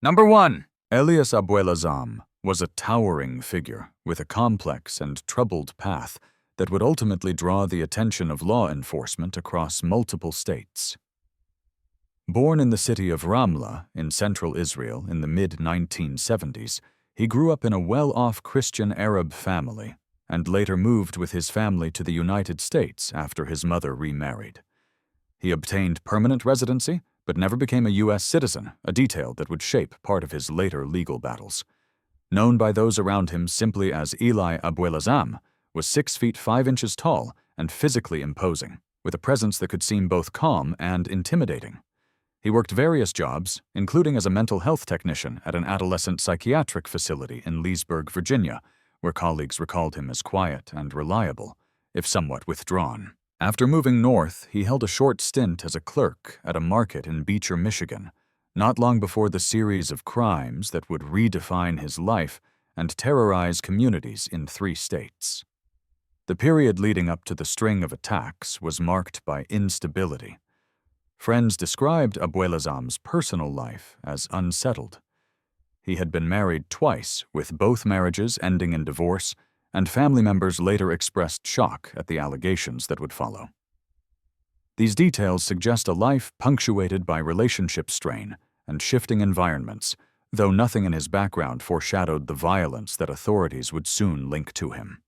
Number 1. Elias Abuelazam was a towering figure with a complex and troubled path that would ultimately draw the attention of law enforcement across multiple states. Born in the city of Ramla in central Israel in the mid-1970s, he grew up in a well-off Christian Arab family and later moved with his family to the United States after his mother remarried. He obtained permanent residency but never became a U.S. citizen, a detail that would shape part of his later legal battles. Known by those around him simply as Eli Abuelazam, was 6 feet 5 inches tall and physically imposing, with a presence that could seem both calm and intimidating. He worked various jobs, including as a mental health technician at an adolescent psychiatric facility in Leesburg, Virginia, where colleagues recalled him as quiet and reliable, if somewhat withdrawn. After moving north, he held a short stint as a clerk at a market in Beecher, Michigan, not long before the series of crimes that would redefine his life and terrorize communities in 3 states. The period leading up to the string of attacks was marked by instability. Friends described Abuelazam's personal life as unsettled. He had been married twice, with both marriages ending in divorce, and family members later expressed shock at the allegations that would follow. These details suggest a life punctuated by relationship strain and shifting environments, though nothing in his background foreshadowed the violence that authorities would soon link to him.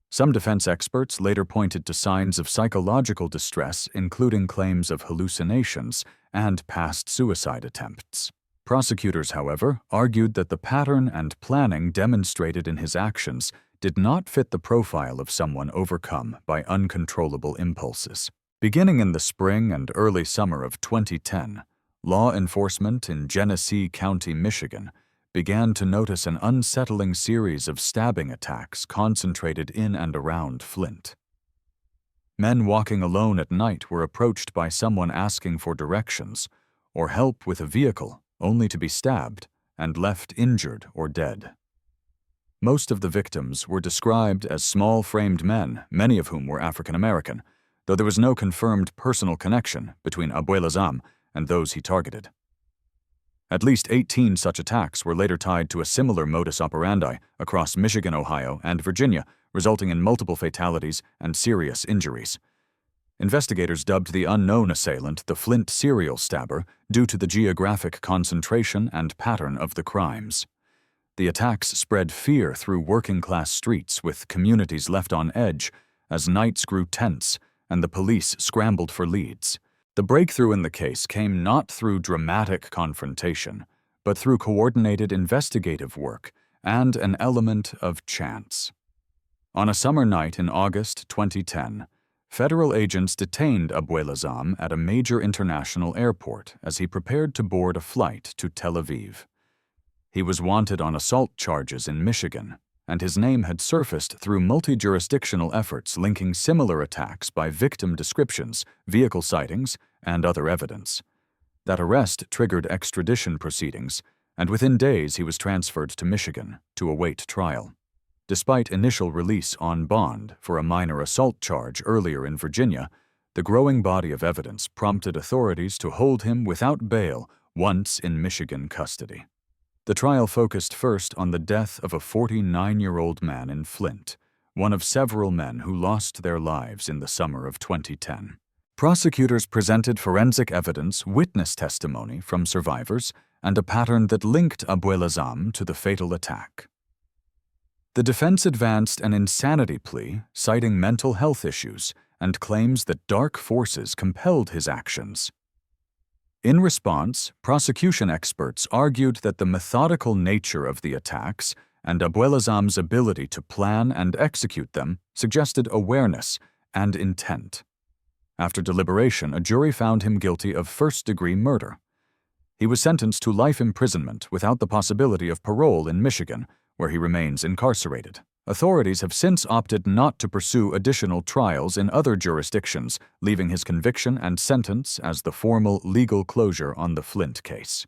Some defense experts later pointed to signs of psychological distress, including claims of hallucinations and past suicide attempts. Prosecutors, however, argued that the pattern and planning demonstrated in his actions did not fit the profile of someone overcome by uncontrollable impulses. Beginning in the spring and early summer of 2010, law enforcement in Genesee County, Michigan, began to notice an unsettling series of stabbing attacks concentrated in and around Flint. Men walking alone at night were approached by someone asking for directions or help with a vehicle, only to be stabbed and left injured or dead. Most of the victims were described as small-framed men, many of whom were African American, though there was no confirmed personal connection between Abuelazam and those he targeted. At least 18 such attacks were later tied to a similar modus operandi across Michigan, Ohio, and Virginia, resulting in multiple fatalities and serious injuries. Investigators dubbed the unknown assailant the Flint serial stabber due to the geographic concentration and pattern of the crimes. The attacks spread fear through working-class streets, with communities left on edge as nights grew tense and the police scrambled for leads. The breakthrough in the case came not through dramatic confrontation, but through coordinated investigative work and an element of chance. On a summer night in August 2010, federal agents detained Abuelazam at a major international airport as he prepared to board a flight to Tel Aviv. He was wanted on assault charges in Michigan, and his name had surfaced through multi-jurisdictional efforts linking similar attacks by victim descriptions, vehicle sightings, and other evidence. That arrest triggered extradition proceedings, and within days he was transferred to Michigan to await trial. Despite initial release on bond for a minor assault charge earlier in Virginia, the growing body of evidence prompted authorities to hold him without bail once in Michigan custody. The trial focused first on the death of a 49-year-old man in Flint, one of several men who lost their lives in the summer of 2010. Prosecutors presented forensic evidence, witness testimony from survivors, and a pattern that linked Abuelazam to the fatal attack. The defense advanced an insanity plea, citing mental health issues and claims that dark forces compelled his actions. In response, prosecution experts argued that the methodical nature of the attacks and Abuelazam's ability to plan and execute them suggested awareness and intent. After deliberation, a jury found him guilty of first-degree murder. He was sentenced to life imprisonment without the possibility of parole in Michigan, where he remains incarcerated. Authorities have since opted not to pursue additional trials in other jurisdictions, leaving his conviction and sentence as the formal legal closure on the Flint case.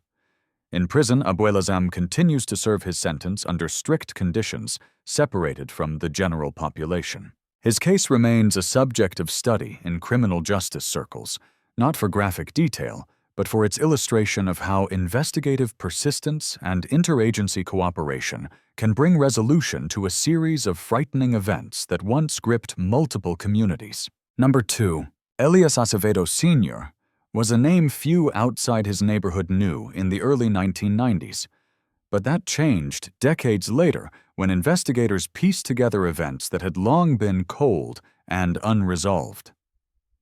In prison, Abuelazam continues to serve his sentence under strict conditions, separated from the general population. His case remains a subject of study in criminal justice circles, not for graphic detail, but for its illustration of how investigative persistence and interagency cooperation can bring resolution to a series of frightening events that once gripped multiple communities. Number 2. Elias Acevedo Sr. was a name few outside his neighborhood knew in the early 1990s, but that changed decades later when investigators pieced together events that had long been cold and unresolved.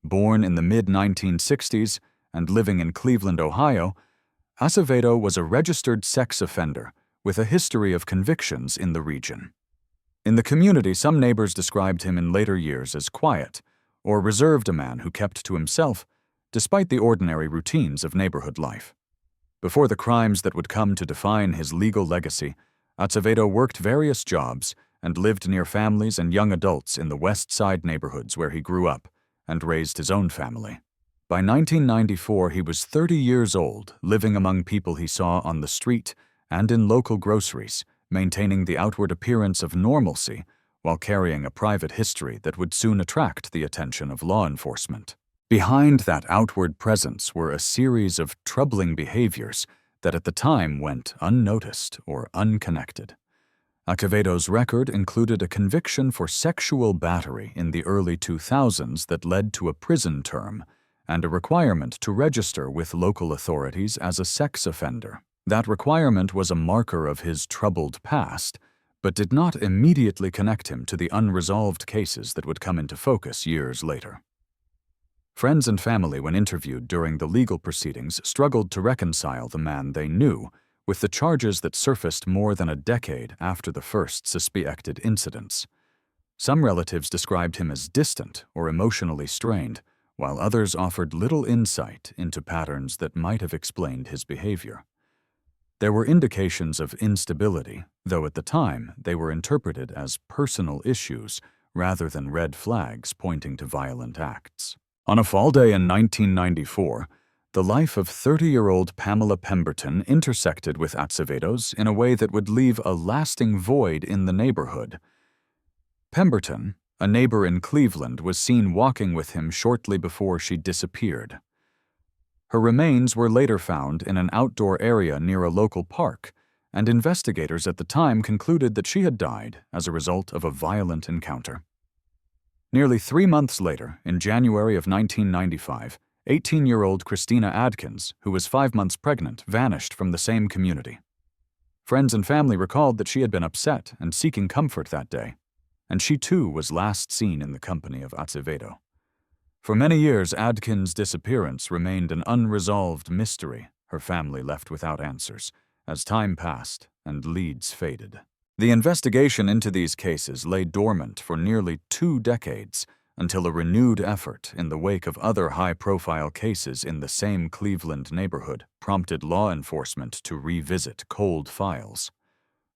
Born in the mid-1960s and living in Cleveland, Ohio, Acevedo was a registered sex offender with a history of convictions in the region. In the community, some neighbors described him in later years as quiet or reserved, a man who kept to himself despite the ordinary routines of neighborhood life. Before the crimes that would come to define his legal legacy, Acevedo worked various jobs and lived near families and young adults in the West Side neighborhoods where he grew up and raised his own family. By 1994, he was 30 years old, living among people he saw on the street and in local groceries, maintaining the outward appearance of normalcy while carrying a private history that would soon attract the attention of law enforcement. Behind that outward presence were a series of troubling behaviors that at the time went unnoticed or unconnected. Acevedo's record included a conviction for sexual battery in the early 2000s that led to a prison term, and a requirement to register with local authorities as a sex offender. That requirement was a marker of his troubled past, but did not immediately connect him to the unresolved cases that would come into focus years later. Friends and family, when interviewed during the legal proceedings, struggled to reconcile the man they knew with the charges that surfaced more than a decade after the first suspected incidents. Some relatives described him as distant or emotionally strained, while others offered little insight into patterns that might have explained his behavior. There were indications of instability, though at the time they were interpreted as personal issues rather than red flags pointing to violent acts. On a fall day in 1994, the life of 30-year-old Pamela Pemberton intersected with Acevedo's in a way that would leave a lasting void in the neighborhood. Pemberton, a neighbor in Cleveland, was seen walking with him shortly before she disappeared. Her remains were later found in an outdoor area near a local park, and investigators at the time concluded that she had died as a result of a violent encounter. Nearly 3 months later, in January of 1995, 18-year-old Christina Adkins, who was 5 months pregnant, vanished from the same community. Friends and family recalled that she had been upset and seeking comfort that day, and she too was last seen in the company of Acevedo. For many years, Adkins' disappearance remained an unresolved mystery her family left without answers as time passed and leads faded. The investigation into these cases lay dormant for nearly 2 decades until a renewed effort in the wake of other high-profile cases in the same Cleveland neighborhood prompted law enforcement to revisit cold files.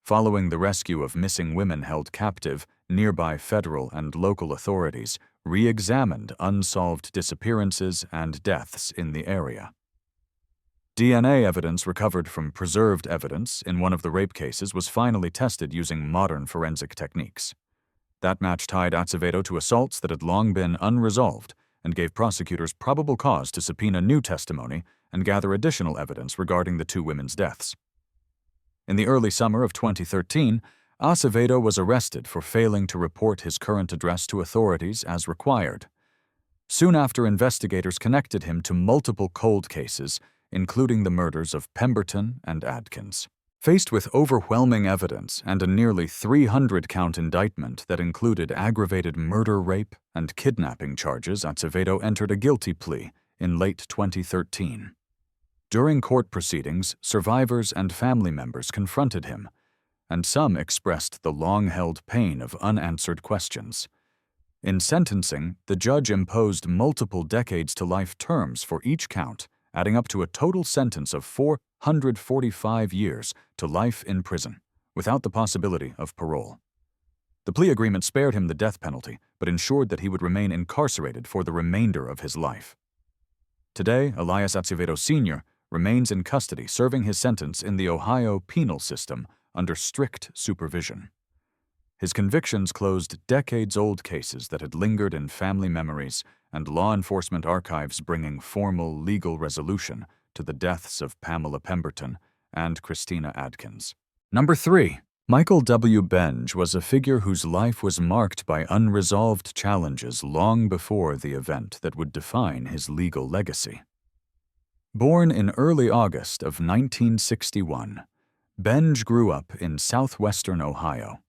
Following the rescue of missing women held captive, nearby federal and local authorities re-examined unsolved disappearances and deaths in the area. DNA evidence recovered from preserved evidence in one of the rape cases was finally tested using modern forensic techniques. That match tied Acevedo to assaults that had long been unresolved and gave prosecutors probable cause to subpoena new testimony and gather additional evidence regarding the 2 women's deaths. In the early summer of 2013, Acevedo was arrested for failing to report his current address to authorities as required. Soon after, investigators connected him to multiple cold cases, including the murders of Pemberton and Adkins. Faced with overwhelming evidence and a nearly 300-count indictment that included aggravated murder, rape, and kidnapping charges, Acevedo entered a guilty plea in late 2013. During court proceedings, survivors and family members confronted him, and some expressed the long-held pain of unanswered questions. In sentencing, the judge imposed multiple decades-to-life terms for each count, adding up to a total sentence of 445 years to life in prison, without the possibility of parole. The plea agreement spared him the death penalty, but ensured that he would remain incarcerated for the remainder of his life. Today, Elias Acevedo Sr. remains in custody, serving his sentence in the Ohio penal system under strict supervision. His convictions closed decades-old cases that had lingered in family memories and law enforcement archives, bringing formal legal resolution to the deaths of Pamela Pemberton and Christina Adkins. Number 3. Michael W. Benge was a figure whose life was marked by unresolved challenges long before the event that would define his legal legacy. Born in early August of 1961, Benge grew up in southwestern Ohio.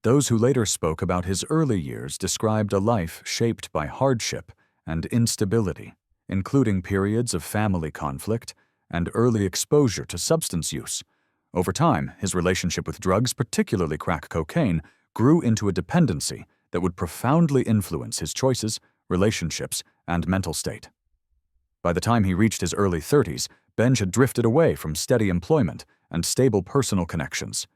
Those who later spoke about his early years described a life shaped by hardship and instability, including periods of family conflict and early exposure to substance use. Over time, his relationship with drugs, particularly crack cocaine, grew into a dependency that would profoundly influence his choices, relationships, and mental state. By the time he reached his early 30s, Benge had drifted away from steady employment and stable personal connections,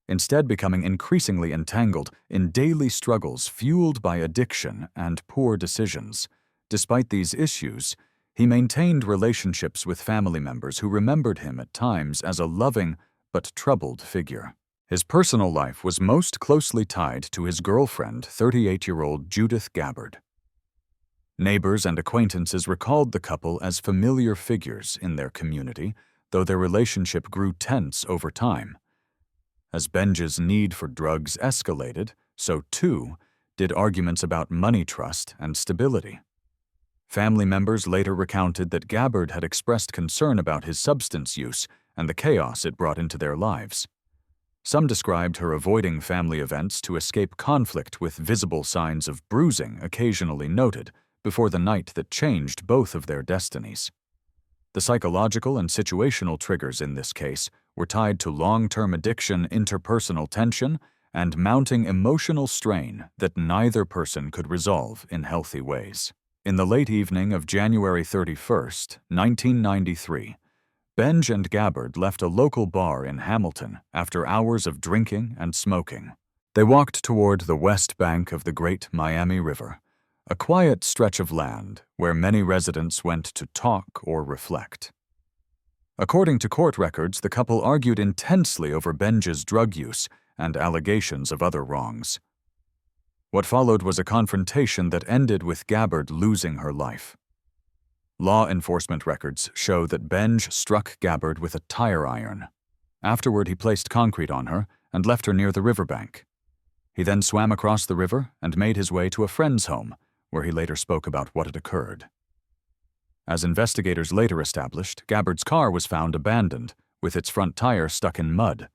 instead becoming increasingly entangled in daily struggles fueled by addiction and poor decisions. Despite these issues, he maintained relationships with family members who remembered him at times as a loving but troubled figure. His personal life was most closely tied to his girlfriend, 38-year-old Judith Gabbard. Neighbors and acquaintances recalled the couple as familiar figures in their community, though their relationship grew tense over time. As Benge's need for drugs escalated, so too did arguments about money trust and stability. Family members later recounted that Gabbard had expressed concern about his substance use and the chaos it brought into their lives. Some described her avoiding family events to escape conflict, with visible signs of bruising occasionally noted before the night that changed both of their destinies. The psychological and situational triggers in this case were tied to long-term addiction, interpersonal tension, and mounting emotional strain that neither person could resolve in healthy ways. In the late evening of January 31st, 1993, Benge and Gabbard left a local bar in Hamilton after hours of drinking and smoking. They walked toward the west bank of the Great Miami River, a quiet stretch of land where many residents went to talk or reflect. According to court records, the couple argued intensely over Benge's drug use and allegations of other wrongs. What followed was a confrontation that ended with Gabbard losing her life. Law enforcement records show that Benge struck Gabbard with a tire iron. Afterward, he placed concrete on her and left her near the riverbank. He then swam across the river and made his way to a friend's home, where he later spoke about what had occurred. As investigators later established, Gabbard's car was found abandoned, with its front tire stuck in mud,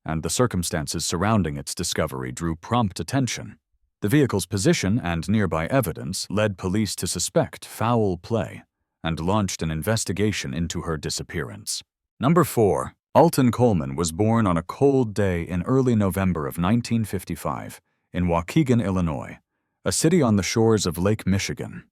and the circumstances surrounding its discovery drew prompt attention. The vehicle's position and nearby evidence led police to suspect foul play and launched an investigation into her disappearance. Number 4. Alton Coleman was born on a cold day in early November of 1955 in Waukegan, Illinois, a city on the shores of Lake Michigan.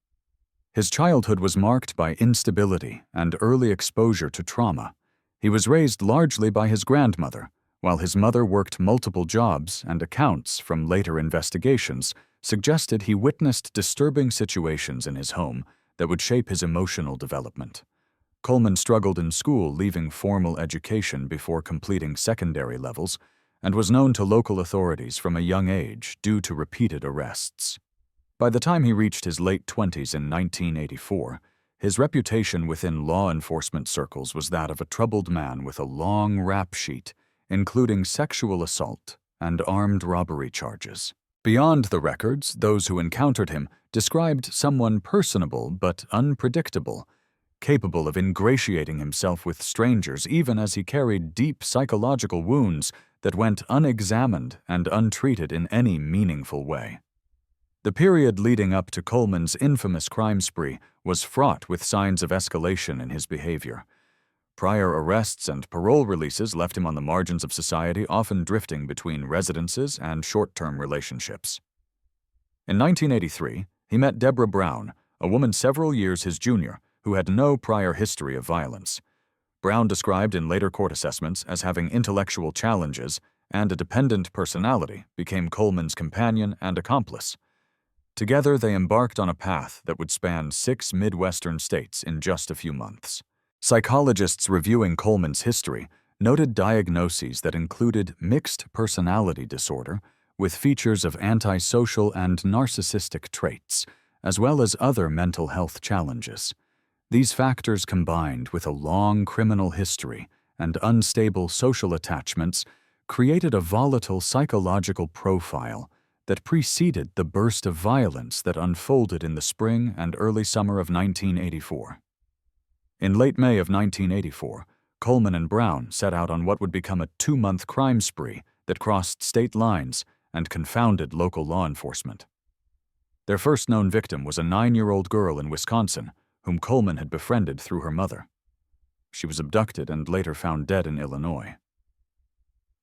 His childhood was marked by instability and early exposure to trauma. He was raised largely by his grandmother, while his mother worked multiple jobs, and accounts from later investigations suggested he witnessed disturbing situations in his home that would shape his emotional development. Coleman struggled in school, leaving formal education before completing secondary levels, and was known to local authorities from a young age due to repeated arrests. By the time he reached his late 20s in 1984, his reputation within law enforcement circles was that of a troubled man with a long rap sheet, including sexual assault and armed robbery charges. Beyond the records, those who encountered him described someone personable but unpredictable, capable of ingratiating himself with strangers even as he carried deep psychological wounds that went unexamined and untreated in any meaningful way. The period leading up to Coleman's infamous crime spree was fraught with signs of escalation in his behavior. Prior arrests and parole releases left him on the margins of society, often drifting between residences and short-term relationships. In 1983, he met Deborah Brown, a woman several years his junior, who had no prior history of violence. Brown, described in later court assessments as having intellectual challenges and a dependent personality, became Coleman's companion and accomplice. Together, they embarked on a path that would span 6 Midwestern states in just a few months. Psychologists reviewing Coleman's history noted diagnoses that included mixed personality disorder with features of antisocial and narcissistic traits, as well as other mental health challenges. These factors combined with a long criminal history and unstable social attachments created a volatile psychological profile that preceded the burst of violence that unfolded in the spring and early summer of 1984. In late May of 1984, Coleman and Brown set out on what would become a 2-month crime spree that crossed state lines and confounded local law enforcement. Their first known victim was a 9-year-old girl in Wisconsin, whom Coleman had befriended through her mother. She was abducted and later found dead in Illinois.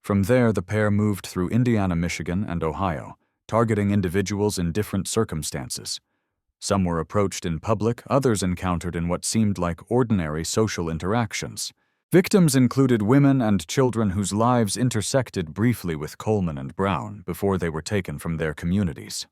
From there, the pair moved through Indiana, Michigan, and Ohio, targeting individuals in different circumstances. Some were approached in public, others encountered in what seemed like ordinary social interactions. Victims included women and children whose lives intersected briefly with Coleman and Brown before they were taken from their communities.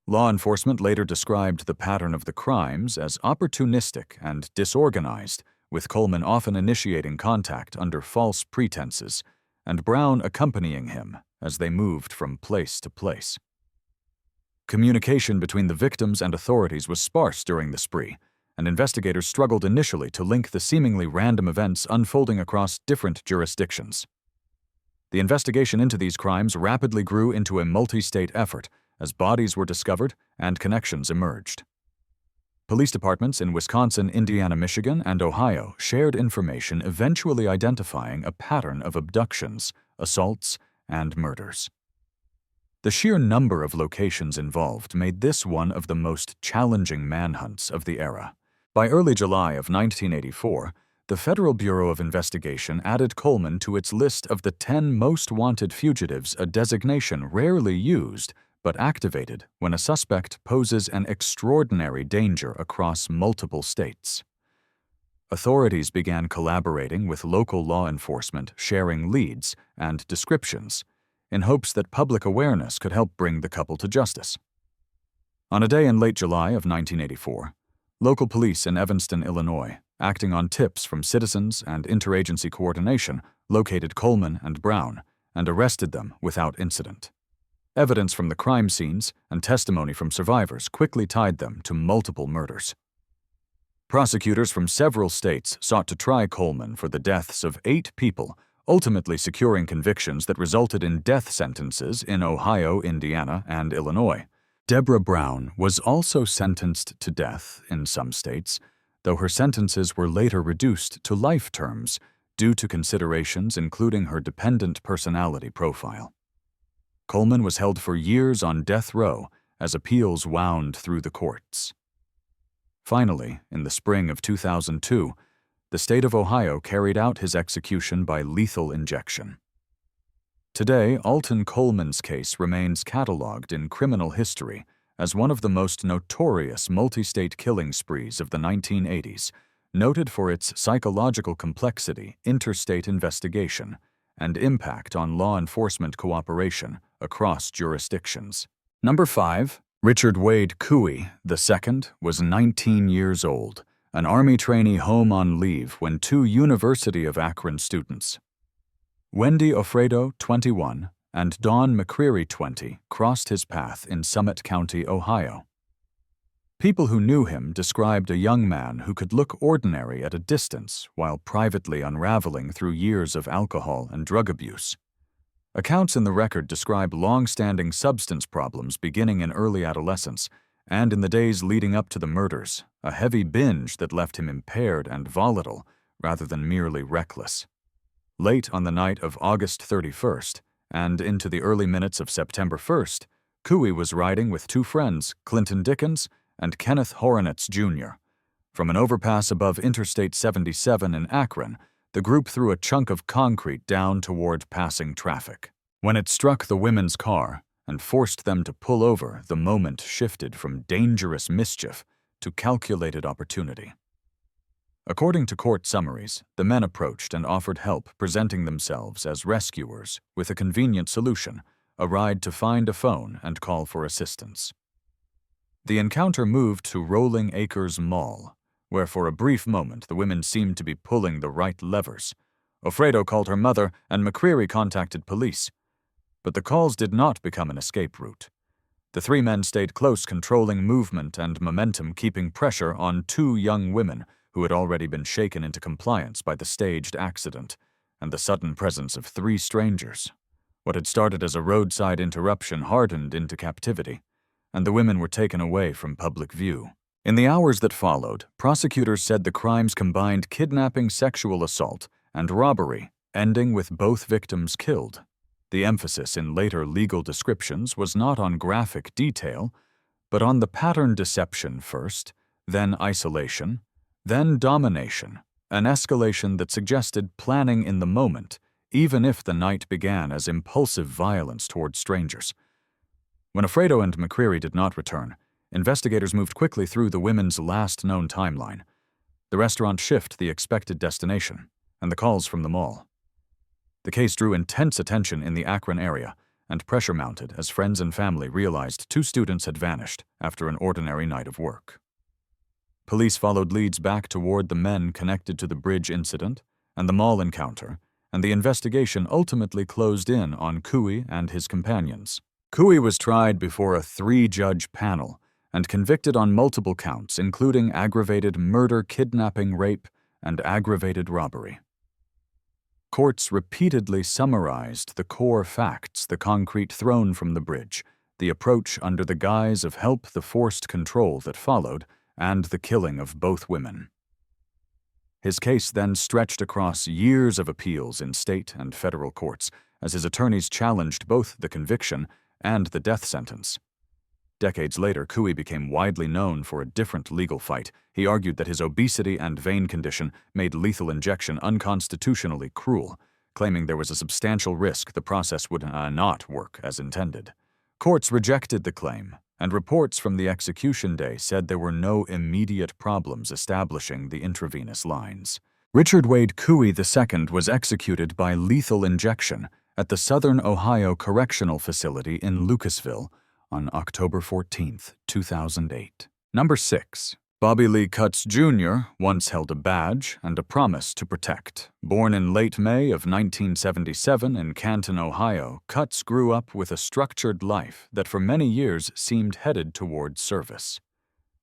Law enforcement later described the pattern of the crimes as opportunistic and disorganized, with Coleman often initiating contact under false pretenses, and Brown accompanying him as they moved from place to place. Communication between the victims and authorities was sparse during the spree, and investigators struggled initially to link the seemingly random events unfolding across different jurisdictions. The investigation into these crimes rapidly grew into a multi-state effort as bodies were discovered and connections emerged. Police departments in Wisconsin, Indiana, Michigan, and Ohio shared information eventually identifying a pattern of abductions, assaults, and murders. The sheer number of locations involved made this one of the most challenging manhunts of the era. By early July of 1984, the Federal Bureau of Investigation added Coleman to its list of the 10 most wanted fugitives, a designation rarely used but activated when a suspect poses an extraordinary danger across multiple states. Authorities began collaborating with local law enforcement, sharing leads and descriptions, in hopes that public awareness could help bring the couple to justice. On a day in late July of 1984, local police in Evanston, Illinois, acting on tips from citizens and interagency coordination, located Coleman and Brown and arrested them without incident. Evidence from the crime scenes and testimony from survivors quickly tied them to multiple murders. Prosecutors from several states sought to try Coleman for the deaths of 8 people, ultimately securing convictions that resulted in death sentences in Ohio, Indiana, and Illinois. Deborah Brown was also sentenced to death in some states, though her sentences were later reduced to life terms due to considerations including her dependent personality profile. Coleman was held for years on death row as appeals wound through the courts. Finally, in the spring of 2002, the state of Ohio carried out his execution by lethal injection. Today, Alton Coleman's case remains cataloged in criminal history as one of the most notorious multi-state killing sprees of the 1980s, noted for its psychological complexity, interstate investigation, and impact on law enforcement cooperation across jurisdictions. Number 5. Richard Wade Cooey II was 19 years old, an Army trainee home on leave when 2 University of Akron students, Wendy Ofredo, 21, and Dawn McCreary, 20, crossed his path in Summit County, Ohio. People who knew him described a young man who could look ordinary at a distance while privately unraveling through years of alcohol and drug abuse. Accounts in the record describe long-standing substance problems beginning in early adolescence, and in the days leading up to the murders, a heavy binge that left him impaired and volatile rather than merely reckless. Late on the night of August 31st, and into the early minutes of September 1st, Cooey was riding with 2 friends, Clinton Dickens and Kenneth Horonitz, Jr. From an overpass above Interstate 77 in Akron, the group threw a chunk of concrete down toward passing traffic. When it struck the women's car and forced them to pull over, the moment shifted from dangerous mischief to calculated opportunity. According to court summaries, the men approached and offered help, presenting themselves as rescuers with a convenient solution, a ride to find a phone and call for assistance. The encounter moved to Rolling Acres Mall, where for a brief moment the women seemed to be pulling the right levers. Ofredo called her mother and McCreary contacted police. But the calls did not become an escape route. The three men stayed close, controlling movement and momentum, keeping pressure on two young women who had already been shaken into compliance by the staged accident and the sudden presence of three strangers. What had started as a roadside interruption hardened into captivity, and the women were taken away from public view. In the hours that followed, prosecutors said the crimes combined kidnapping, sexual assault, and robbery, ending with both victims killed. The emphasis in later legal descriptions was not on graphic detail, but on the pattern deception first, then isolation, then domination, an escalation that suggested planning in the moment, even if the night began as impulsive violence toward strangers. When Alfredo and McCreary did not return, investigators moved quickly through the women's last known timeline. The restaurant shift, the expected destination, and the calls from the mall. The case drew intense attention in the Akron area, and pressure mounted as friends and family realized two students had vanished after an ordinary night of work. Police followed leads back toward the men connected to the bridge incident and the mall encounter, and the investigation ultimately closed in on Cooey and his companions. Cooey was tried before a three-judge panel and convicted on multiple counts, including aggravated murder, kidnapping, rape, and aggravated robbery. Courts repeatedly summarized the core facts: the concrete thrown from the bridge, the approach under the guise of help, the forced control that followed, and the killing of both women. His case then stretched across years of appeals in state and federal courts as his attorneys challenged both the conviction and the death sentence. Decades later, Cooey became widely known for a different legal fight. He argued that his obesity and vein condition made lethal injection unconstitutionally cruel, claiming there was a substantial risk the process would not work as intended. Courts rejected the claim, and reports from the execution day said there were no immediate problems establishing the intravenous lines. Richard Wade Cooey II was executed by lethal injection at the Southern Ohio Correctional Facility in Lucasville on October 14, 2008. Number 6. Bobby Lee Cutts Jr. once held a badge and a promise to protect. Born in late May of 1977 in Canton, Ohio, Cutts grew up with a structured life that for many years seemed headed toward service.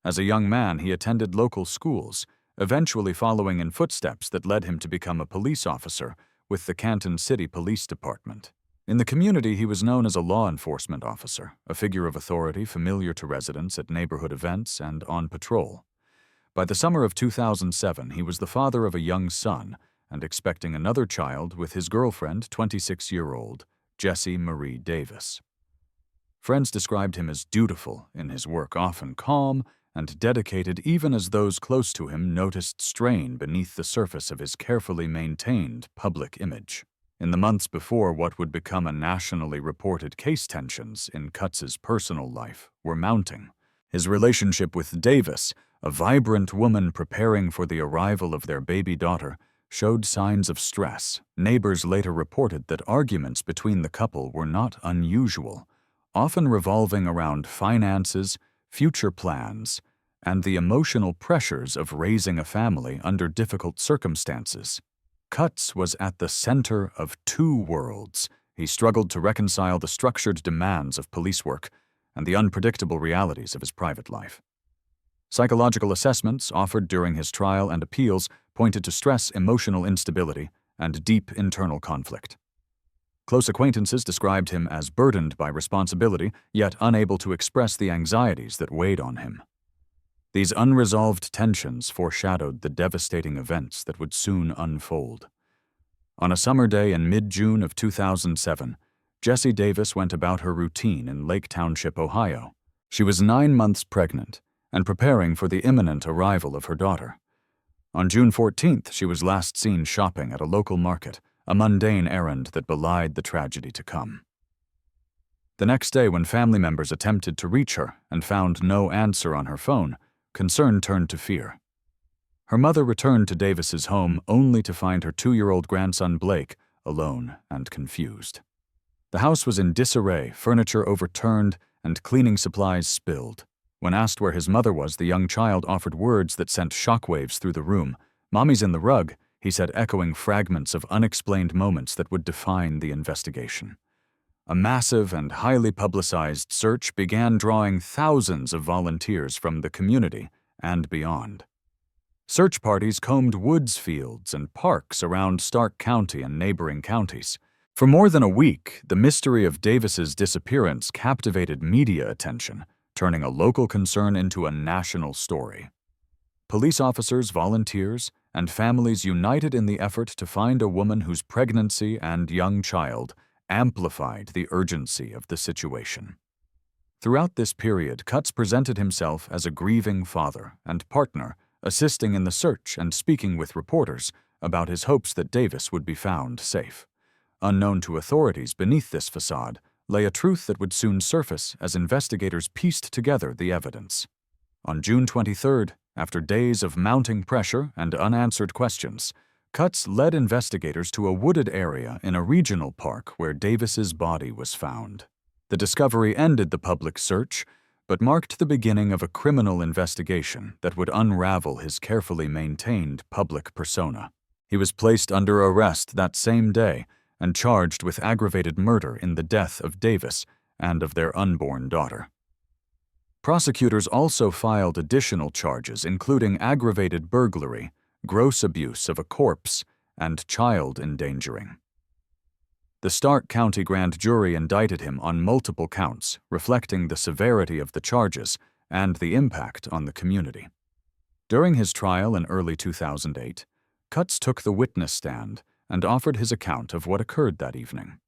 As a young man, he attended local schools, eventually following in footsteps that led him to become a police officer with the Canton City Police Department. In the community, he was known as a law enforcement officer, a figure of authority familiar to residents at neighborhood events and on patrol. By the summer of 2007, he was the father of a young son and expecting another child with his girlfriend, 26-year-old Jessie Marie Davis. Friends described him as dutiful in his work, often calm and dedicated, even as those close to him noticed strain beneath the surface of his carefully maintained public image. In the months before what would become a nationally reported case, tensions in Cutts's personal life were mounting. His relationship with Davis, a vibrant woman preparing for the arrival of their baby daughter, showed signs of stress. Neighbors later reported that arguments between the couple were not unusual, often revolving around finances, future plans, and the emotional pressures of raising a family under difficult circumstances. Cutts was at the center of two worlds. He struggled to reconcile the structured demands of police work and the unpredictable realities of his private life. Psychological assessments offered during his trial and appeals pointed to stress, emotional instability, and deep internal conflict. Close acquaintances described him as burdened by responsibility, yet unable to express the anxieties that weighed on him. These unresolved tensions foreshadowed the devastating events that would soon unfold. On a summer day in mid-June of 2007, Jessie Davis went about her routine in Lake Township, Ohio. She was 9 months pregnant and preparing for the imminent arrival of her daughter. On June 14th, she was last seen shopping at a local market, a mundane errand that belied the tragedy to come. The next day, when family members attempted to reach her and found no answer on her phone, concern turned to fear. Her mother returned to Davis's home only to find her 2-year-old grandson Blake alone and confused. The house was in disarray, furniture overturned, and cleaning supplies spilled. When asked where his mother was, the young child offered words that sent shockwaves through the room. "Mommy's in the rug," he said, echoing fragments of unexplained moments that would define the investigation. A massive and highly publicized search began drawing thousands of volunteers from the community and beyond. Search parties combed woods fields and parks around Stark County and neighboring counties. For more than a week, the mystery of Davis's disappearance captivated media attention, turning a local concern into a national story. Police officers, volunteers, and families united in the effort to find a woman whose pregnancy and young child amplified the urgency of the situation. Throughout this period, Cutts presented himself as a grieving father and partner, assisting in the search and speaking with reporters about his hopes that Davis would be found safe. Unknown to authorities, beneath this facade lay a truth that would soon surface as investigators pieced together the evidence. On June 23rd, after days of mounting pressure and unanswered questions, Cutts led investigators to a wooded area in a regional park where Davis's body was found. The discovery ended the public search, but marked the beginning of a criminal investigation that would unravel his carefully maintained public persona. He was placed under arrest that same day and charged with aggravated murder in the death of Davis and of their unborn daughter. Prosecutors also filed additional charges, including aggravated burglary, gross abuse of a corpse, and child endangering. The Stark County grand jury indicted him on multiple counts, reflecting the severity of the charges and the impact on the community. During his trial in early 2008, Cutts took the witness stand and offered his account of what occurred that evening.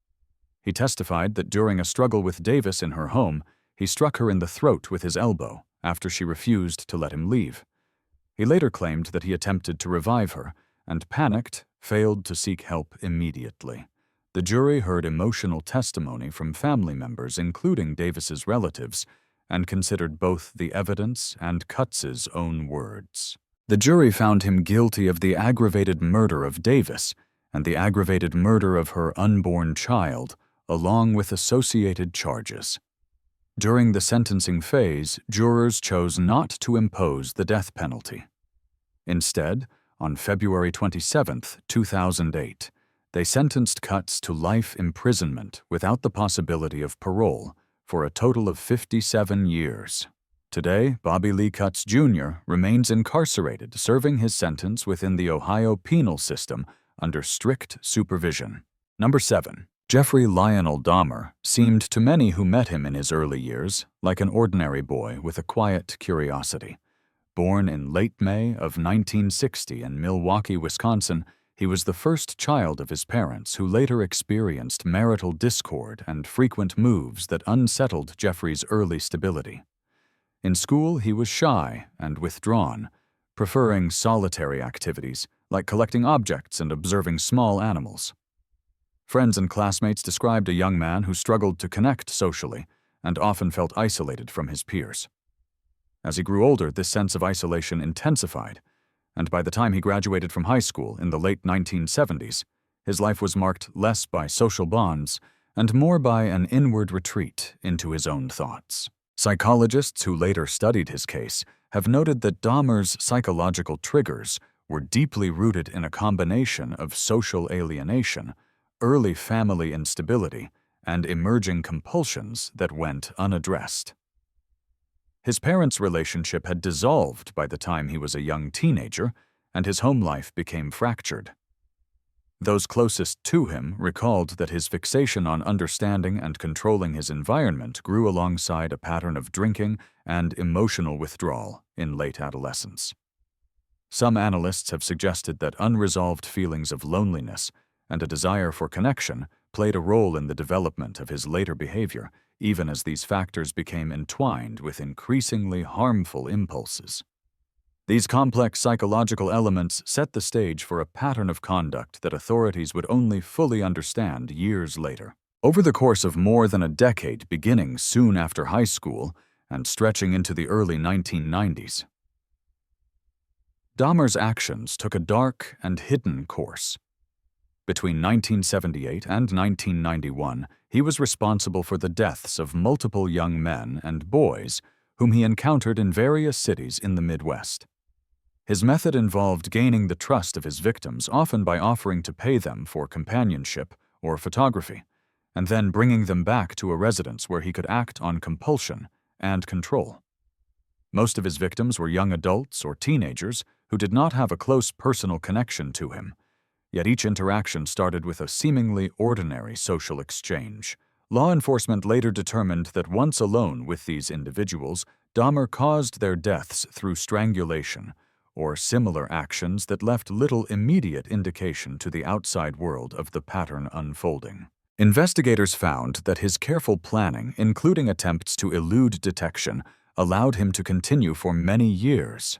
He testified that during a struggle with Davis in her home, he struck her in the throat with his elbow after she refused to let him leave. He later claimed that he attempted to revive her and, panicked, failed to seek help immediately. The jury heard emotional testimony from family members, including Davis's relatives, and considered both the evidence and Cutts's own words. The jury found him guilty of the aggravated murder of Davis and the aggravated murder of her unborn child, along with associated charges. During the sentencing phase, jurors chose not to impose the death penalty. Instead, on February 27, 2008, they sentenced Cutts to life imprisonment without the possibility of parole for a total of 57 years. Today, Bobby Lee Cutts Jr. remains incarcerated, serving his sentence within the Ohio penal system under strict supervision. Number 7. Jeffrey Lionel Dahmer seemed to many who met him in his early years like an ordinary boy with a quiet curiosity. Born in late May of 1960 in Milwaukee, Wisconsin, he was the first child of his parents who later experienced marital discord and frequent moves that unsettled Jeffrey's early stability. In school, he was shy and withdrawn, preferring solitary activities like collecting objects and observing small animals. Friends and classmates described a young man who struggled to connect socially and often felt isolated from his peers. As he grew older, this sense of isolation intensified, and by the time he graduated from high school in the late 1970s, his life was marked less by social bonds and more by an inward retreat into his own thoughts. Psychologists who later studied his case have noted that Dahmer's psychological triggers were deeply rooted in a combination of social alienation, early family instability, and emerging compulsions that went unaddressed. His parents' relationship had dissolved by the time he was a young teenager, and his home life became fractured. Those closest to him recalled that his fixation on understanding and controlling his environment grew alongside a pattern of drinking and emotional withdrawal in late adolescence. Some analysts have suggested that unresolved feelings of loneliness and a desire for connection played a role in the development of his later behavior, even as these factors became entwined with increasingly harmful impulses. These complex psychological elements set the stage for a pattern of conduct that authorities would only fully understand years later. Over the course of more than a decade, beginning soon after high school and stretching into the early 1990s, Dahmer's actions took a dark and hidden course. Between 1978 and 1991, he was responsible for the deaths of multiple young men and boys whom he encountered in various cities in the Midwest. His method involved gaining the trust of his victims, often by offering to pay them for companionship or photography, and then bringing them back to a residence where he could act on compulsion and control. Most of his victims were young adults or teenagers who did not have a close personal connection to him, yet each interaction started with a seemingly ordinary social exchange. Law enforcement later determined that once alone with these individuals, Dahmer caused their deaths through strangulation or similar actions that left little immediate indication to the outside world of the pattern unfolding. Investigators found that his careful planning, including attempts to elude detection, allowed him to continue for many years.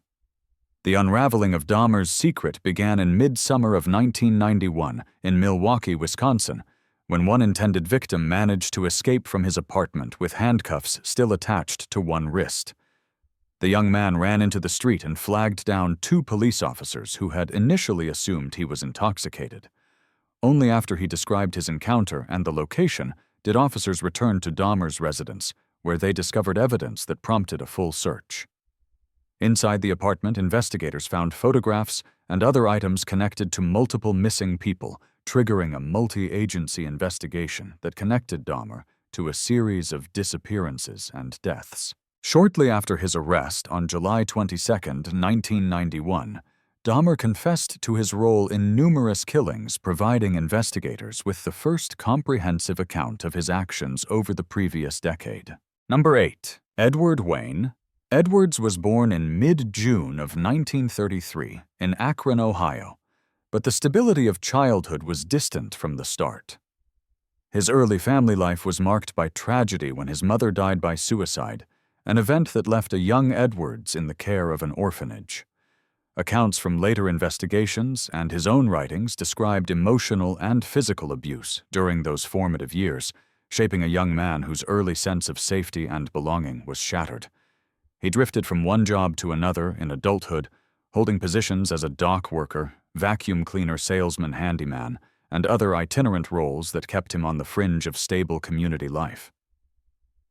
The unraveling of Dahmer's secret began in midsummer of 1991 in Milwaukee, Wisconsin, when one intended victim managed to escape from his apartment with handcuffs still attached to one wrist. The young man ran into the street and flagged down 2 police officers who had initially assumed he was intoxicated. Only after he described his encounter and the location did officers return to Dahmer's residence, where they discovered evidence that prompted a full search. Inside the apartment, investigators found photographs and other items connected to multiple missing people, triggering a multi-agency investigation that connected Dahmer to a series of disappearances and deaths. Shortly after his arrest on July 22, 1991, Dahmer confessed to his role in numerous killings, providing investigators with the first comprehensive account of his actions over the previous decade. Number 8. Edward Wayne. Edwards was born in mid-June of 1933 in Akron, Ohio, but the stability of childhood was distant from the start. His early family life was marked by tragedy when his mother died by suicide, an event that left a young Edwards in the care of an orphanage. Accounts from later investigations and his own writings described emotional and physical abuse during those formative years, shaping a young man whose early sense of safety and belonging was shattered. He drifted from one job to another in adulthood, holding positions as a dock worker, vacuum cleaner salesman handyman, and other itinerant roles that kept him on the fringe of stable community life.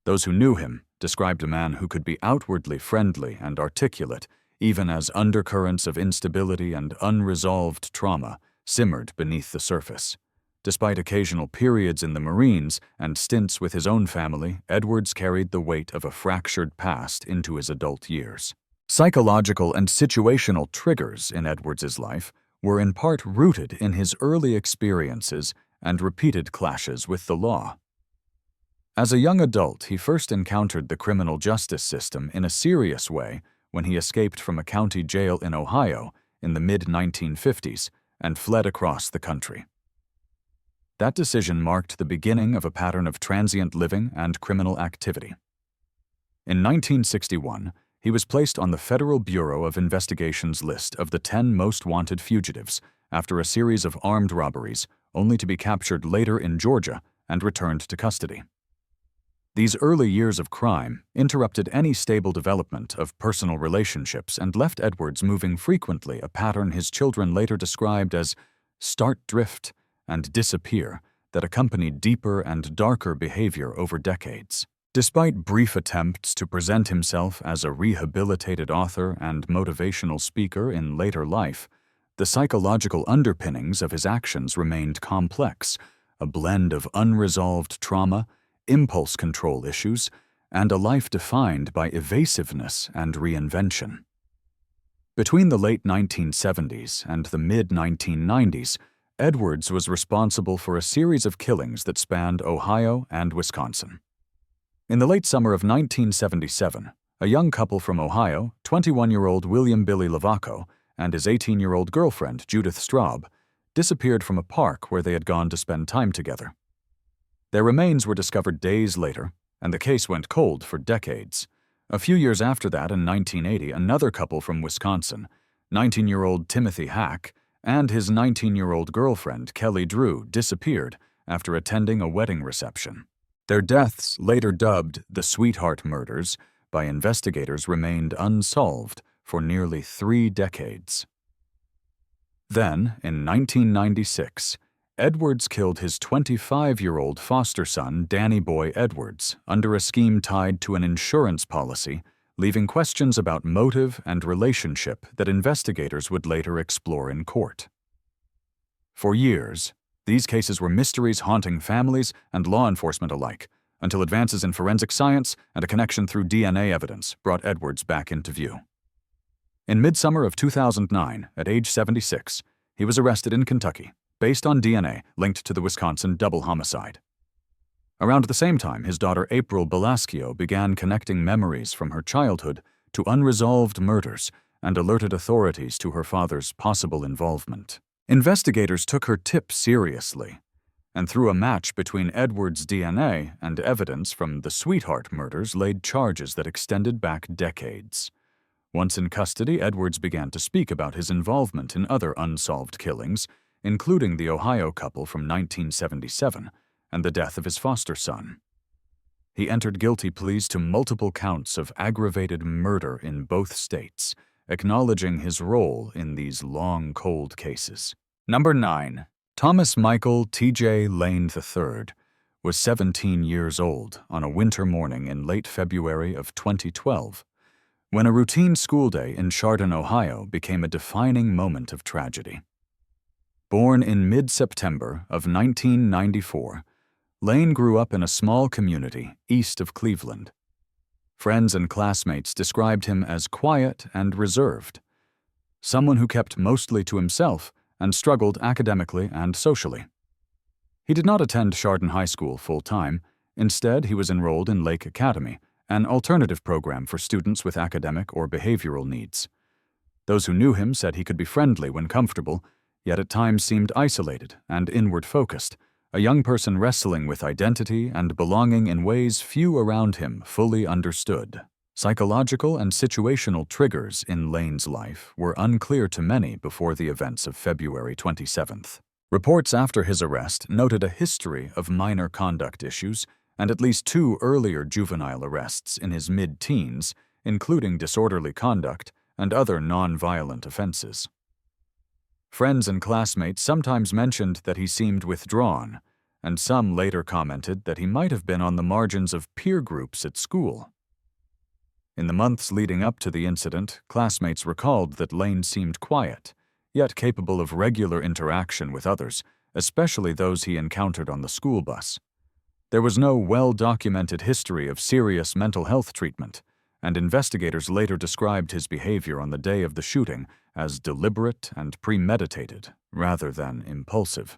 Those who knew him described a man who could be outwardly friendly and articulate, even as undercurrents of instability and unresolved trauma simmered beneath the surface. Despite occasional periods in the Marines and stints with his own family, Edwards carried the weight of a fractured past into his adult years. Psychological and situational triggers in Edwards's life were in part rooted in his early experiences and repeated clashes with the law. As a young adult, he first encountered the criminal justice system in a serious way when he escaped from a county jail in Ohio in the mid-1950s and fled across the country. That decision marked the beginning of a pattern of transient living and criminal activity. In 1961, he was placed on the Federal Bureau of Investigation's list of the 10 most wanted fugitives after a series of armed robberies, only to be captured later in Georgia and returned to custody. These early years of crime interrupted any stable development of personal relationships and left Edwards moving frequently, a pattern his children later described as start drift and disappear that accompanied deeper and darker behavior over decades. Despite brief attempts to present himself as a rehabilitated author and motivational speaker in later life, the psychological underpinnings of his actions remained complex, a blend of unresolved trauma, impulse control issues, and a life defined by evasiveness and reinvention. Between the late 1970s and the mid-1990s, Edwards was responsible for a series of killings that spanned Ohio and Wisconsin. In the late summer of 1977, a young couple from Ohio, 21-year-old William Billy Lavaco and his 18-year-old girlfriend, Judith Straub, disappeared from a park where they had gone to spend time together. Their remains were discovered days later, and the case went cold for decades. A few years after that, in 1980, another couple from Wisconsin, 19-year-old Timothy Hack, and his 19-year-old girlfriend, Kelly Drew, disappeared after attending a wedding reception. Their deaths, later dubbed the Sweetheart Murders, by investigators remained unsolved for nearly 3 decades. Then, in 1996, Edwards killed his 25-year-old foster son, Danny Boy Edwards, under a scheme tied to an insurance policy, leaving questions about motive and relationship that investigators would later explore in court. For years, These cases were mysteries haunting families and law enforcement alike, until advances in forensic science and a connection through DNA evidence brought Edwards back into view. In midsummer of 2009, at age 76, he was arrested in Kentucky, based on DNA linked to the Wisconsin double homicide. Around the same time, his daughter April Belascio began connecting memories from her childhood to unresolved murders and alerted authorities to her father's possible involvement. Investigators took her tip seriously, and through a match between Edwards' DNA and evidence from the Sweetheart murders laid charges that extended back decades. Once in custody, Edwards began to speak about his involvement in other unsolved killings, including the Ohio couple from 1977 and the death of his foster son. He entered guilty pleas to multiple counts of aggravated murder in both states, acknowledging his role in these long, cold cases. Number 9. Thomas Michael T.J. Lane III was 17 years old on a winter morning in late February of 2012, when a routine school day in Chardon, Ohio became a defining moment of tragedy. Born in mid-September of 1994, Lane grew up in a small community east of Cleveland. Friends and classmates described him as quiet and reserved, someone who kept mostly to himself and struggled academically and socially. He did not attend Chardon High School full-time. Instead, he was enrolled in Lake Academy, an alternative program for students with academic or behavioral needs. Those who knew him said he could be friendly when comfortable, yet at times seemed isolated and inward-focused, a young person wrestling with identity and belonging in ways few around him fully understood. Psychological and situational triggers in Lane's life were unclear to many before the events of February 27th. Reports after his arrest noted a history of minor conduct issues and at least 2 earlier juvenile arrests in his mid-teens, including disorderly conduct and other non-violent offenses. Friends and classmates sometimes mentioned that he seemed withdrawn, and some later commented that he might have been on the margins of peer groups at school. In the months leading up to the incident, classmates recalled that Lane seemed quiet, yet capable of regular interaction with others, especially those he encountered on the school bus. There was no well-documented history of serious mental health treatment, and investigators later described his behavior on the day of the shooting as deliberate and premeditated, rather than impulsive.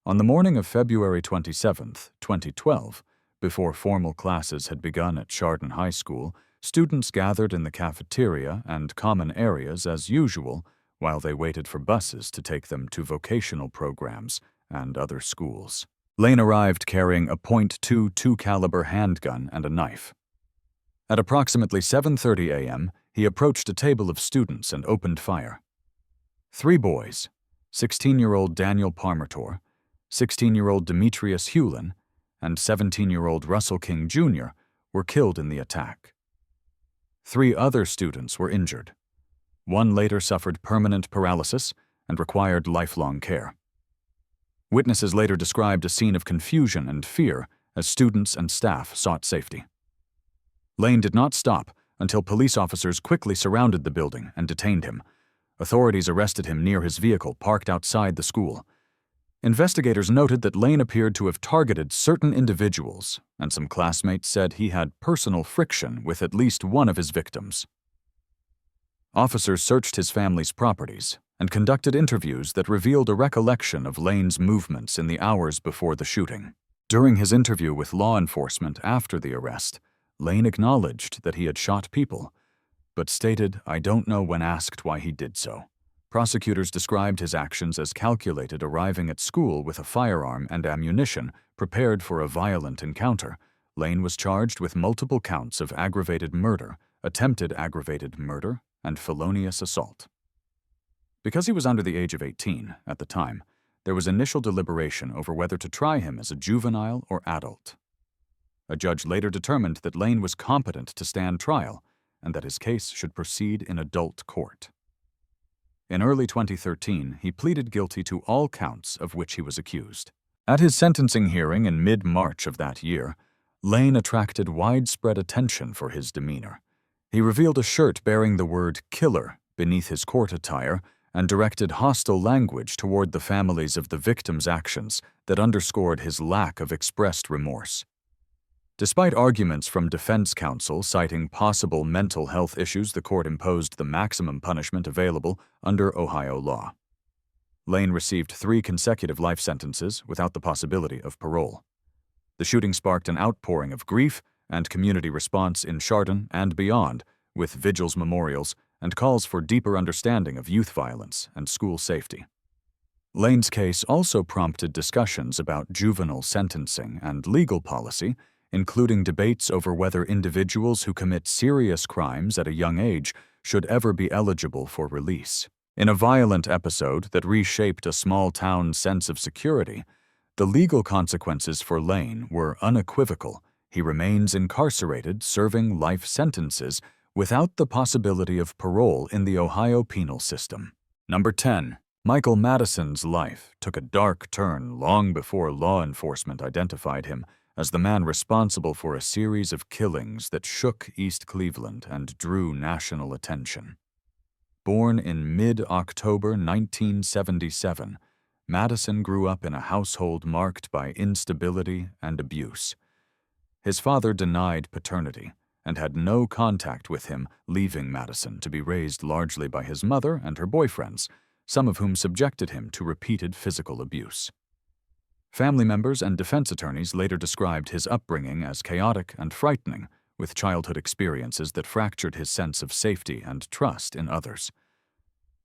On the morning of February 27, 2012, before formal classes had begun at Chardon High School, students gathered in the cafeteria and common areas as usual while they waited for buses to take them to vocational programs and other schools. Lane arrived carrying a .22 caliber handgun and a knife. At approximately 7:30 a.m., he approached a table of students and opened fire. 3 boys, 16-year-old Daniel Parmertor, 16-year-old Demetrius Hewlin, and 17-year-old Russell King Jr. were killed in the attack. 3 other students were injured. 1 later suffered permanent paralysis and required lifelong care. Witnesses later described a scene of confusion and fear as students and staff sought safety. Lane did not stop until police officers quickly surrounded the building and detained him. Authorities arrested him near his vehicle parked outside the school. Investigators noted that Lane appeared to have targeted certain individuals, and some classmates said he had personal friction with at least one of his victims. Officers searched his family's properties and conducted interviews that revealed a recollection of Lane's movements in the hours before the shooting. During his interview with law enforcement after the arrest, Lane acknowledged that he had shot people, but stated, "I don't know," when asked why he did so. Prosecutors described his actions as calculated, arriving at school with a firearm and ammunition, prepared for a violent encounter. Lane was charged with multiple counts of aggravated murder, attempted aggravated murder, and felonious assault. Because he was under the age of 18 at the time, there was initial deliberation over whether to try him as a juvenile or adult. A judge later determined that Lane was competent to stand trial and that his case should proceed in adult court. In early 2013, he pleaded guilty to all counts of which he was accused. At his sentencing hearing in mid-March of that year, Lane attracted widespread attention for his demeanor. He revealed a shirt bearing the word "killer" beneath his court attire and directed hostile language toward the families of the victims' actions that underscored his lack of expressed remorse. Despite arguments from defense counsel citing possible mental health issues, the court imposed the maximum punishment available under Ohio law. Lane received 3 consecutive life sentences without the possibility of parole. The shooting sparked an outpouring of grief and community response in Chardon and beyond, with vigils, memorials, and calls for deeper understanding of youth violence and school safety. Lane's case also prompted discussions about juvenile sentencing and legal policy, including debates over whether individuals who commit serious crimes at a young age should ever be eligible for release. In a violent episode that reshaped a small town's sense of security, the legal consequences for Lane were unequivocal. He remains incarcerated, serving life sentences without the possibility of parole in the Ohio penal system. Number 10. Michael Madison's life took a dark turn long before law enforcement identified him as the man responsible for a series of killings that shook East Cleveland and drew national attention. Born in mid-October 1977, Madison grew up in a household marked by instability and abuse. His father denied paternity and had no contact with him, leaving Madison to be raised largely by his mother and her boyfriends, some of whom subjected him to repeated physical abuse. Family members and defense attorneys later described his upbringing as chaotic and frightening, with childhood experiences that fractured his sense of safety and trust in others.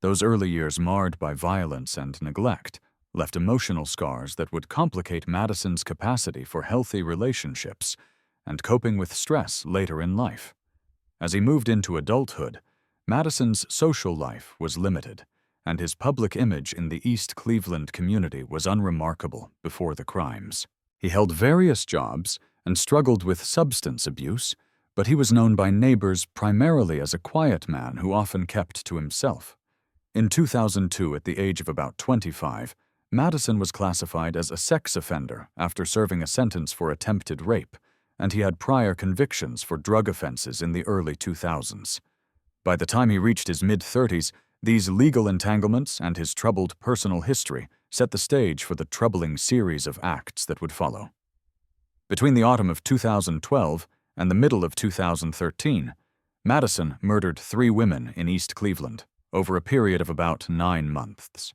Those early years, marred by violence and neglect, left emotional scars that would complicate Madison's capacity for healthy relationships and coping with stress later in life. As he moved into adulthood, Madison's social life was limited, and his public image in the East Cleveland community was unremarkable before the crimes. He held various jobs and struggled with substance abuse, but he was known by neighbors primarily as a quiet man who often kept to himself. In 2002, at the age of about 25, Madison was classified as a sex offender after serving a sentence for attempted rape, and he had prior convictions for drug offenses in the early 2000s. By the time he reached his mid-30s, these legal entanglements and his troubled personal history set the stage for the troubling series of acts that would follow. Between the autumn of 2012 and the middle of 2013, Madison murdered 3 women in East Cleveland over a period of about 9 months.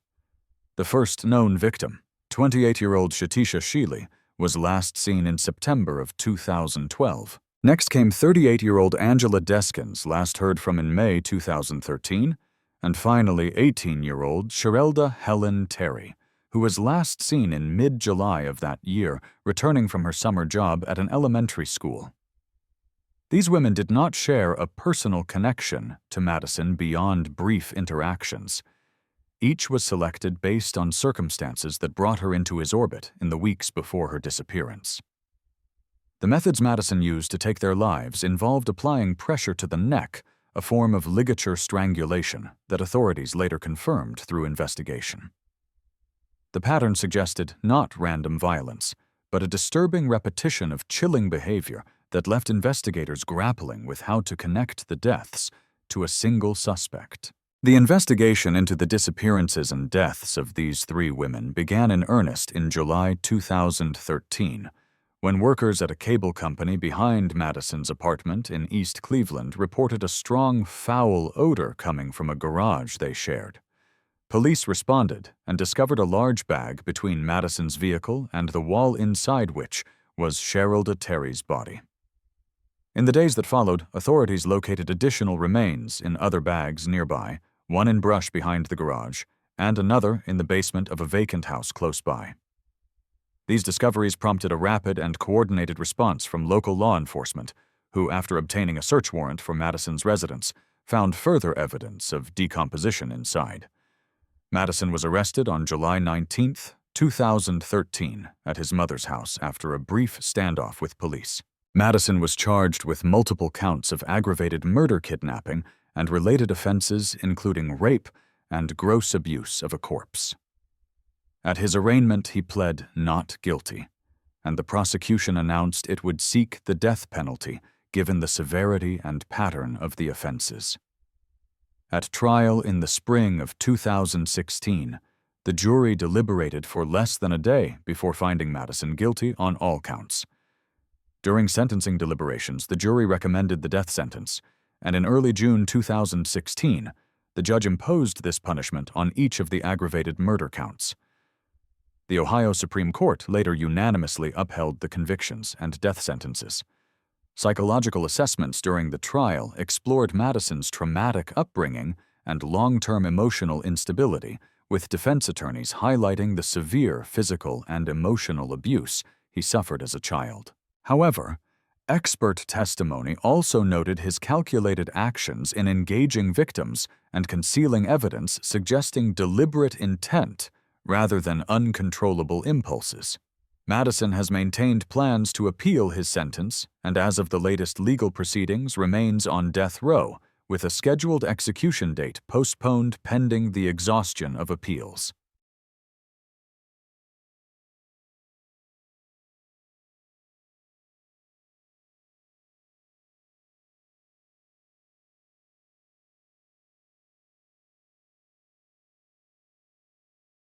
The first known victim, 28-year-old Shatisha Sheely, was last seen in September of 2012. Next came 38-year-old Angela Deskins, last heard from in May 2013, and finally 18-year-old Sherelda Helen Terry, who was last seen in mid-July of that year, returning from her summer job at an elementary school. These women did not share a personal connection to Madison beyond brief interactions. Each was selected based on circumstances that brought her into his orbit in the weeks before her disappearance. The methods Madison used to take their lives involved applying pressure to the neck, a form of ligature strangulation that authorities later confirmed through investigation. The pattern suggested not random violence, but a disturbing repetition of chilling behavior that left investigators grappling with how to connect the deaths to a single suspect. The investigation into the disappearances and deaths of these 3 women began in earnest in July 2013, when workers at a cable company behind Madison's apartment in East Cleveland reported a strong, foul odor coming from a garage they shared. Police responded and discovered a large bag between Madison's vehicle and the wall inside which was Sherelda Terry's body. In the days that followed, authorities located additional remains in other bags nearby, one in brush behind the garage, and another in the basement of a vacant house close by. These discoveries prompted a rapid and coordinated response from local law enforcement, who, after obtaining a search warrant for Madison's residence, found further evidence of decomposition inside. Madison was arrested on July 19, 2013, at his mother's house after a brief standoff with police. Madison was charged with multiple counts of aggravated murder kidnapping and related offenses including rape and gross abuse of a corpse. At his arraignment, he pled not guilty, and the prosecution announced it would seek the death penalty given the severity and pattern of the offenses. At trial in the spring of 2016, the jury deliberated for less than a day before finding Madison guilty on all counts. During sentencing deliberations, the jury recommended the death sentence, and in early June 2016, the judge imposed this punishment on each of the aggravated murder counts. The Ohio Supreme Court later unanimously upheld the convictions and death sentences. Psychological assessments during the trial explored Madison's traumatic upbringing and long-term emotional instability, with defense attorneys highlighting the severe physical and emotional abuse he suffered as a child. However, expert testimony also noted his calculated actions in engaging victims and concealing evidence, suggesting deliberate intent rather than uncontrollable impulses. Madison has maintained plans to appeal his sentence, and as of the latest legal proceedings remains on death row, with a scheduled execution date postponed pending the exhaustion of appeals.